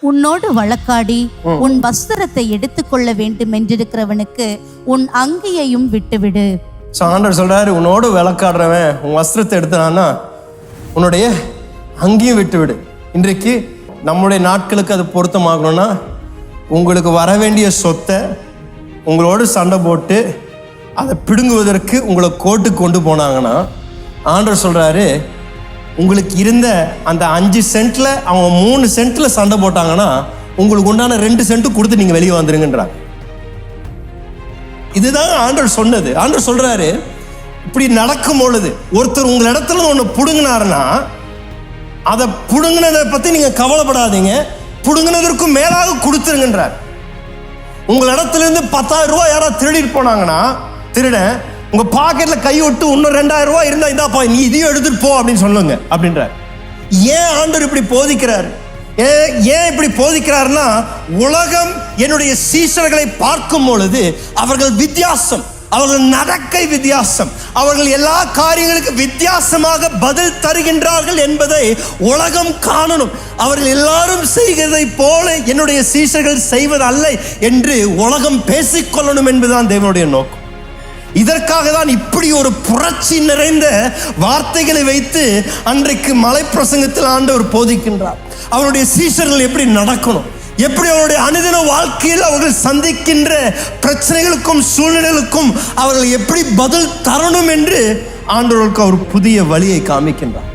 உன்னோடு வழக்காடி உன் வஸ்திரத்தை எடுத்துக்கொள்ள வேண்டும் என்றிருக்கிறவனுக்கு உன் அங்கியையும் விட்டுவிடு. ஆண்டவர் சொல்றாரு, உன்னோடு வழக்காடுறவன் உன் வஸ்திரத்தை எடுத்தானா உன்னுடைய அங்கேயும் விட்டுவிடு. இன்றைக்கு நம்முடைய நாட்களுக்கு அது பொருத்தமாகணும்னா, உங்களுக்கு வர வேண்டிய சொத்தை உங்களோடு சண்டை போட்டு அதை பிடுங்குவதற்கு உங்களை கோர்ட்டுக்கு கொண்டு போனாங்கன்னா, ஆண்டவர் சொல்றாரு, உங்களுக்கு இருந்த அந்த 5 சென்ட்ல அவங்க 3 சென்ட்ல சண்டை போட்டாங்கன்னா உங்களுக்கு உண்டான 2 சென்ட் கொடுத்து நீங்க வெளியே வந்துருங்கன்றார். இதுதான் ஆண்டவர் சொன்னது. ஆண்டவர் சொல்றாரு, இப்படி நடக்கும் பொழுது ஒருத்தர் உங்கள் இடத்துல ஒன்று புடுங்கினாருன்னா அதை புடுங்கினதை பத்தி நீங்க கவலைப்படாதீங்க, புடுங்கினதற்கும் மேலாக கொடுத்துருங்கன்றார். உங்கள் இடத்துல இருந்து 10,000 ரூபாய் யாராவது திருடிட்டு போனாங்கன்னா, திருடன் உங்க பாக்கெட்ல கை விட்டு இன்னும் 2,000 ரூபாய் இருந்தா இதாப்பா நீ இதையும் எடுத்துட்டு போ அப்படின்னு சொல்லுங்க அப்படின்றார். ஏன் ஆண்டவர் இப்படி போதிக்கிறார்? ஏன் இப்படி போதிக்கிறார்னா, உலகம் என்னுடைய சீஷர்களை பார்க்கும் பொழுது அவர்கள் வித்தியாசம், அவர்கள் நடக்கை வித்தியாசம், அவர்கள் எல்லா காரியங்களுக்கு வித்தியாசமாக பதில் தருகின்றார்கள் என்பதை உலகம் காணணும். அவர்கள் எல்லாரும் செய்கிறதை போல என்னுடைய சீஷர்கள் செய்வது அல்ல என்று உலகம் பேசிக்கொள்ளணும் என்பதுதான் தேவனுடைய நோக்கம். இதற்காக தான் இப்படி ஒரு புரட்சி நிறைந்த வார்த்தைகளை வைத்து அன்றைக்கு மலை பிரசங்கத்தில் ஆண்டவர் போதிக்கின்றார். அவருடைய சீஷர்கள் எப்படி நடக்கணும், எப்படி அவருடைய அனுதின வாழ்க்கையில் அவர்கள் சந்திக்கின்ற பிரச்சனைகளுக்கும் சூழ்நிலைகளுக்கும் அவர்கள் எப்படி பதில் தரணும் என்று ஆண்டவருக்கு அவர் புதிய வழியை காமிக்கின்றார்.